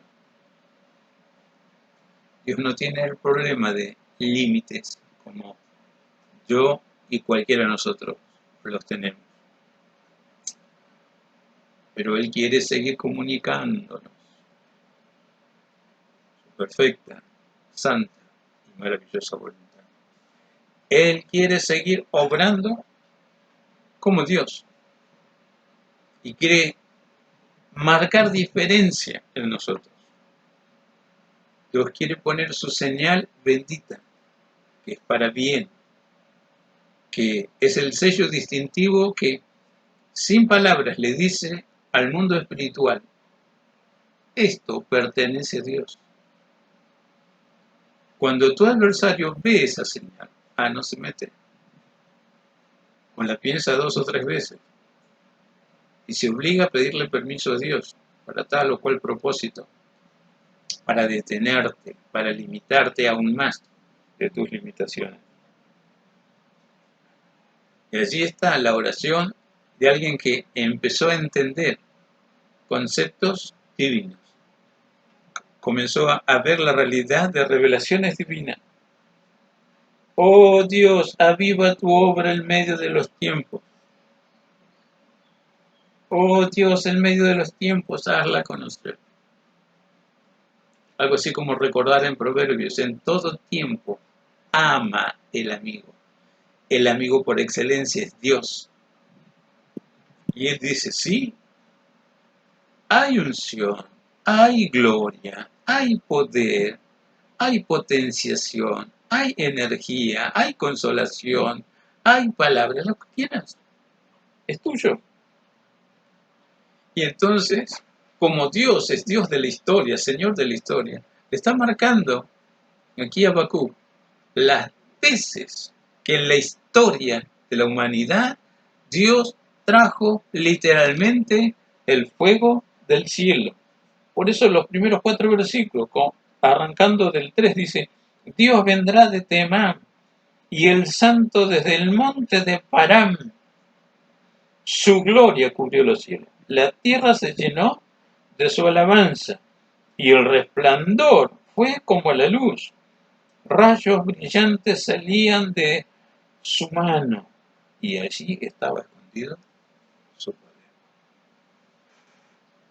Dios no tiene el problema de límites como yo y cualquiera de nosotros los tenemos. Pero Él quiere seguir comunicándonos su perfecta, santa y maravillosa voluntad. Él quiere seguir obrando como Dios y quiere marcar diferencia en nosotros. Dios quiere poner su señal bendita, que es para bien, que es el sello distintivo que sin palabras le dice al mundo espiritual: esto pertenece a Dios. Cuando tu adversario ve esa señal, no se mete, o la piensa 2 o 3 veces, y se obliga a pedirle permiso a Dios para tal o cual propósito, para detenerte, para limitarte aún más de tus limitaciones. Y allí está la oración de alguien que empezó a entender conceptos divinos. Comenzó a ver la realidad de revelaciones divinas. Oh Dios, aviva tu obra en medio de los tiempos. Oh Dios, en medio de los tiempos, hazla conocer. Algo así como recordar en Proverbios: en todo tiempo ama el amigo. El amigo por excelencia es Dios. Y Él dice: sí, hay unción, hay gloria, hay poder, hay potenciación, hay energía, hay consolación, hay palabras, lo que quieras, es tuyo. Y entonces, como Dios es Dios de la historia, Señor de la historia, le está marcando aquí a Habacuc las veces que en la historia de la humanidad Dios trajo literalmente el fuego del cielo. Por eso los primeros 4 versículos, arrancando del 3, dice: Dios vendrá de Temán y el santo desde el monte de Param. Su gloria cubrió los cielos. La tierra se llenó de su alabanza y el resplandor fue como la luz. Rayos brillantes salían de su mano y allí estaba escondido su poder.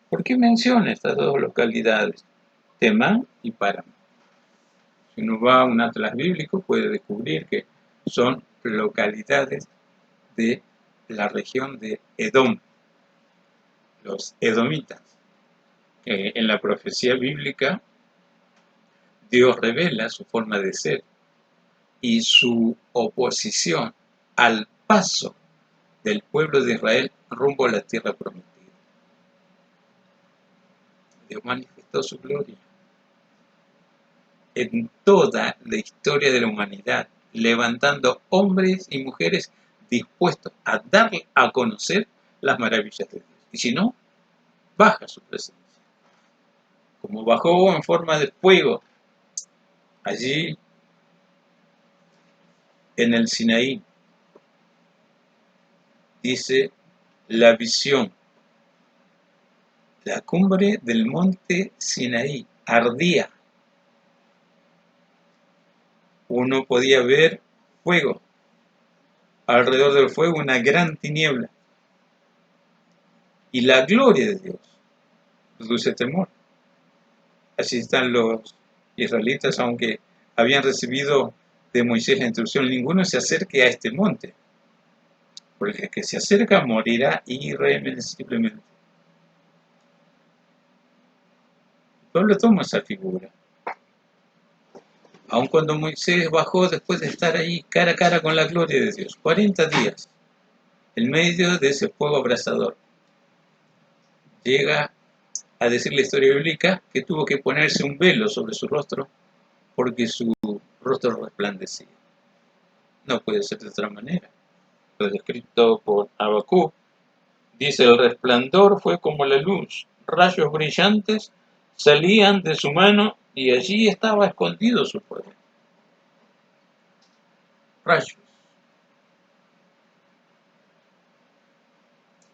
¿Por qué menciona estas 2 localidades, Temán y Param? Si uno va a un atlas bíblico puede descubrir que son localidades de la región de Edom, los edomitas. En la profecía bíblica Dios revela su forma de ser y su oposición al paso del pueblo de Israel rumbo a la tierra prometida. Dios manifestó su gloria en toda la historia de la humanidad, levantando hombres y mujeres dispuestos a dar a conocer las maravillas de Dios. Y si no, baja su presencia. Como bajó en forma de fuego Allí en el Sinaí dice la visión, la cumbre del monte Sinaí ardía. Uno podía ver fuego, alrededor del fuego una gran tiniebla. Y la gloria de Dios produce temor. Así están los israelitas, aunque habían recibido de Moisés la instrucción, ninguno se acerque a este monte, porque el que se acerca morirá irremisiblemente. Pablo toma esa figura. Aun cuando Moisés bajó después de estar ahí cara a cara con la gloria de Dios, 40 días, en medio de ese fuego abrasador, llega a decir la historia bíblica que tuvo que ponerse un velo sobre su rostro porque su rostro resplandecía. No puede ser de otra manera. Lo descrito por Habacuc dice: el resplandor fue como la luz, rayos brillantes salían de su mano y allí estaba escondido su fuego. Rayos.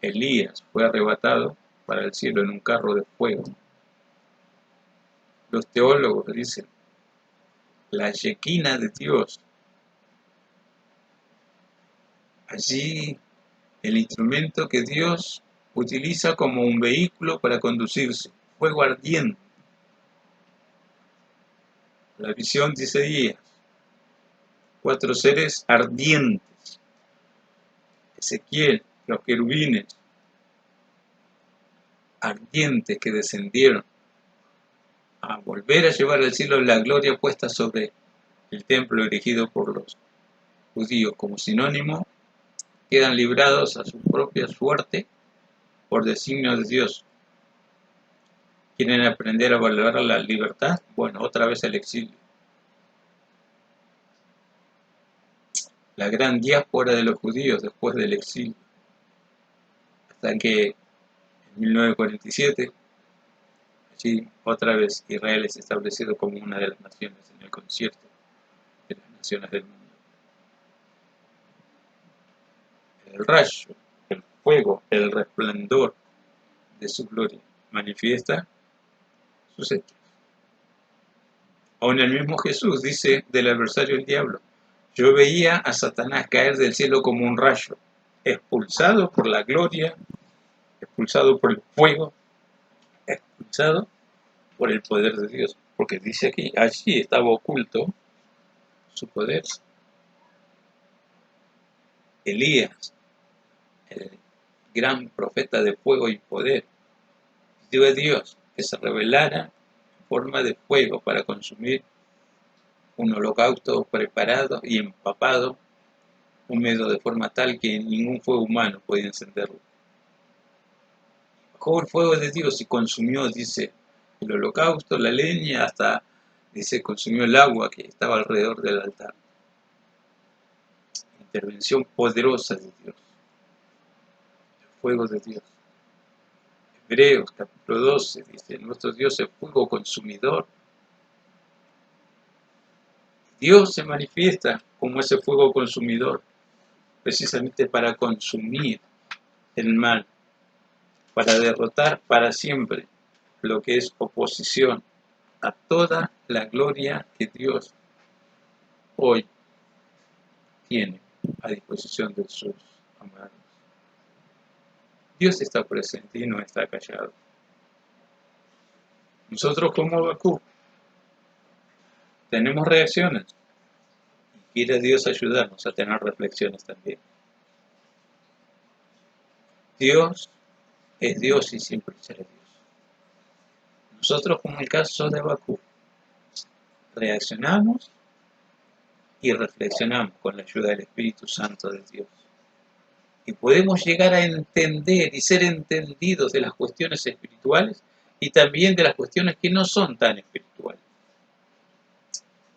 Elías fue arrebatado para el cielo en un carro de fuego. Los teólogos dicen: la Shekinah de Dios. Allí el instrumento que Dios utiliza como un vehículo para conducirse, fuego ardiente. La visión dice días, 4 seres ardientes. Ezequiel, los querubines, ardientes que descendieron a volver a llevar al cielo la gloria puesta sobre el templo erigido por los judíos. Como sinónimo, quedan librados a su propia suerte por designio de Dios. ¿Quieren aprender a valorar la libertad? Bueno, otra vez el exilio. La gran diáspora de los judíos después del exilio. Hasta que en 1947, allí otra vez Israel es establecido como una de las naciones en el concierto de las naciones del mundo. El rayo, el fuego, el resplandor de su gloria manifiesta sus hechos. Aún el mismo Jesús dice del adversario el diablo: yo veía a Satanás caer del cielo como un rayo, expulsado por la gloria, expulsado por el fuego, expulsado por el poder de Dios. Porque dice aquí, allí estaba oculto su poder. Elías, el gran profeta de fuego y poder, pidió a Dios que se revelara en forma de fuego para consumir un holocausto preparado y empapado, húmedo de forma tal que ningún fuego humano podía encenderlo. Bajó el fuego de Dios y consumió, dice, el holocausto, la leña, hasta, dice, consumió el agua que estaba alrededor del altar. Intervención poderosa de Dios. El fuego de Dios. Hebreos capítulo 12 dice: nuestro Dios es fuego consumidor. Dios se manifiesta como ese fuego consumidor, precisamente para consumir el mal, para derrotar para siempre lo que es oposición a toda la gloria que Dios hoy tiene a disposición de sus amados. Dios está presente y no está callado. Nosotros como Habacuc tenemos reacciones y quiere Dios ayudarnos a tener reflexiones también. Dios es Dios y siempre será Dios. Nosotros, como el caso de Habacuc, reaccionamos y reflexionamos con la ayuda del Espíritu Santo de Dios. Y podemos llegar a entender y ser entendidos de las cuestiones espirituales y también de las cuestiones que no son tan espirituales.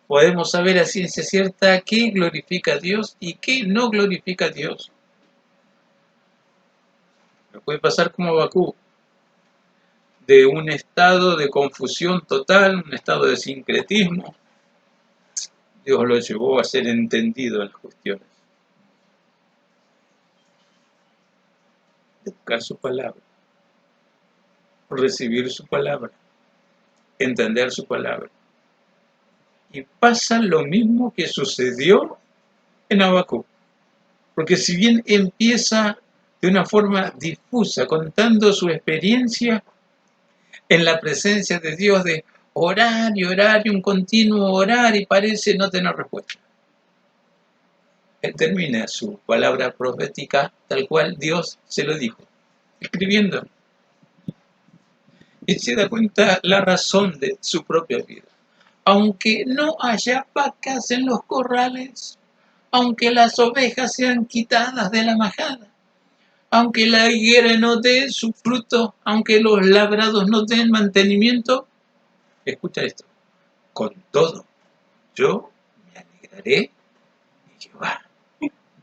Podemos saber a ciencia cierta qué glorifica a Dios y qué no glorifica a Dios. Me puede pasar como Habacuc, de un estado de confusión total, un estado de sincretismo, Dios lo llevó a ser entendido en las cuestiones de buscar su palabra, recibir su palabra, entender su palabra. Y pasa lo mismo que sucedió en Habacuc. Porque si bien empieza de una forma difusa, contando su experiencia en la presencia de Dios, de orar y un continuo orar, y parece no tener respuesta. Él termina su palabra profética tal cual Dios se lo dijo, escribiendo. Y se da cuenta la razón de su propia vida. Aunque no haya vacas en los corrales, aunque las ovejas sean quitadas de la majada, aunque la higuera no dé su fruto, aunque los labrados no den mantenimiento, escucha esto, con todo, yo me alegraré en Jehová,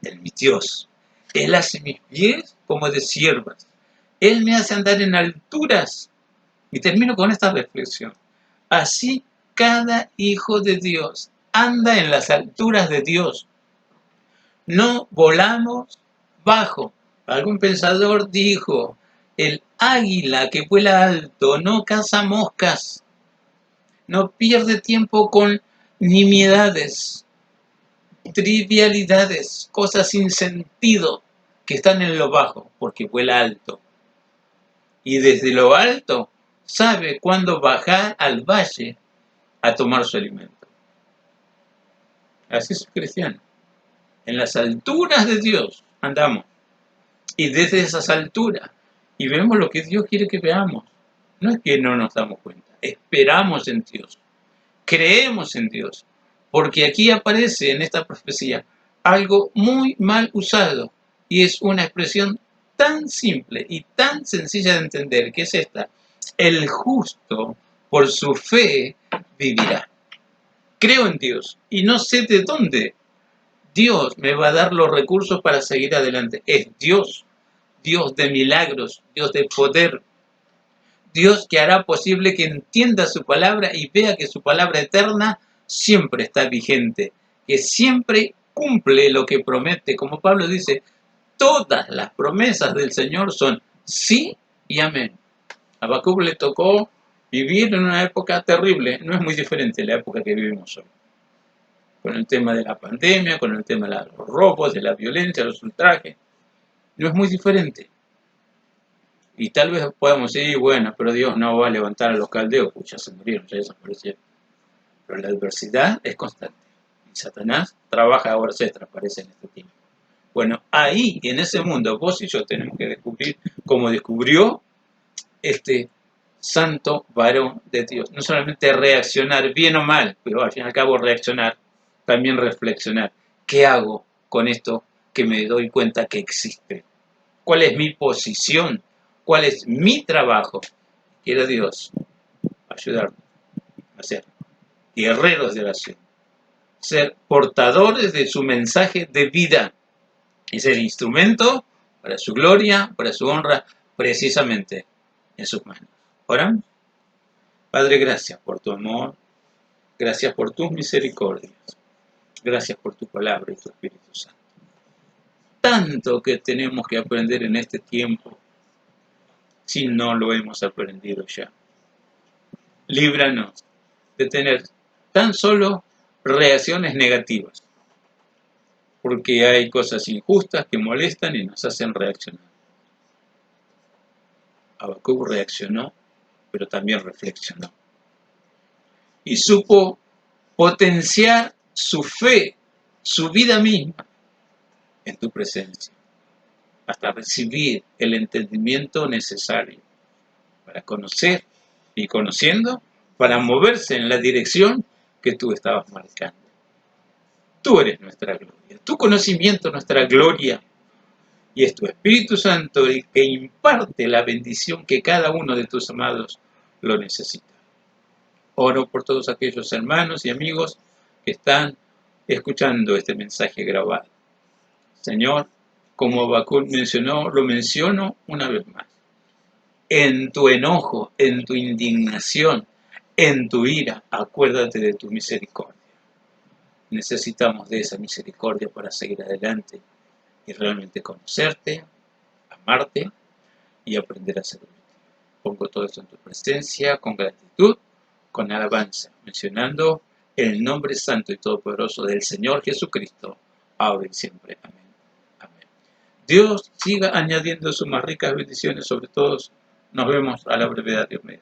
en mi Dios. Él hace mis pies como de siervas, Él me hace andar en alturas. Y termino con esta reflexión. Así cada hijo de Dios anda en las alturas de Dios. No volamos bajo. Algún pensador dijo, el águila que vuela alto no caza moscas, no pierde tiempo con nimiedades, trivialidades, cosas sin sentido que están en lo bajo, porque vuela alto. Y desde lo alto sabe cuándo bajar al valle a tomar su alimento. Así es un cristiano. En las alturas de Dios andamos. Y desde esas alturas, y vemos lo que Dios quiere que veamos. No es que no nos damos cuenta, esperamos en Dios, creemos en Dios, porque aquí aparece en esta profecía algo muy mal usado, y es una expresión tan simple y tan sencilla de entender, que es esta: el justo por su fe vivirá. Creo en Dios, y no sé de dónde Dios me va a dar los recursos para seguir adelante. Es Dios, Dios de milagros, Dios de poder, Dios que hará posible que entienda su palabra y vea que su palabra eterna siempre está vigente, que siempre cumple lo que promete. Como Pablo dice, todas las promesas del Señor son sí y amén. A Habacuc le tocó vivir en una época terrible, no es muy diferente de la época que vivimos hoy. Con el tema de la pandemia, con el tema de los robos, de la violencia, los ultrajes, no es muy diferente. Y tal vez podamos decir, bueno, pero Dios no va a levantar a los caldeos, pues ya se murieron, ya desaparecieron. Pero la adversidad es constante. Y Satanás trabaja ahora, se aparece en este tiempo. Bueno, ahí, en ese mundo, vos y yo tenemos que descubrir cómo descubrió este santo varón de Dios. No solamente reaccionar bien o mal, pero al fin y al cabo reaccionar, también reflexionar. ¿Qué hago con esto que me doy cuenta que existe? ¿Cuál es mi posición? ¿Cuál es mi trabajo? Quiere Dios ayudarnos a ser guerreros de oración, ser portadores de su mensaje de vida y ser instrumento para su gloria, para su honra, precisamente en sus manos. ¿Oramos? Padre, gracias por tu amor, gracias por tus misericordias, gracias por tu palabra y tu Espíritu Santo. Tanto que tenemos que aprender en este tiempo si no lo hemos aprendido ya. Líbranos de tener tan solo reacciones negativas, porque hay cosas injustas que molestan y nos hacen reaccionar. Habacuc reaccionó, pero también reflexionó. Y supo potenciar su fe, su vida misma, en tu presencia, hasta recibir el entendimiento necesario para conocer y conociendo, para moverse en la dirección que tú estabas marcando. Tú eres nuestra gloria, tu conocimiento nuestra gloria, y es tu Espíritu Santo el que imparte la bendición que cada uno de tus amados lo necesita. Oro por todos aquellos hermanos y amigos que están escuchando este mensaje grabado. Señor, como Habacuc mencionó, lo menciono una vez más. En tu enojo, en tu indignación, en tu ira, acuérdate de tu misericordia. necesitamos de esa misericordia para seguir adelante y realmente conocerte, amarte y aprender a servirte. Pongo todo esto en tu presencia con gratitud, con alabanza, mencionando el nombre santo y todopoderoso del Señor Jesucristo, ahora y siempre. Amén. Amén. Dios siga añadiendo sus más ricas bendiciones sobre todos. Nos vemos a la brevedad, Dios mío.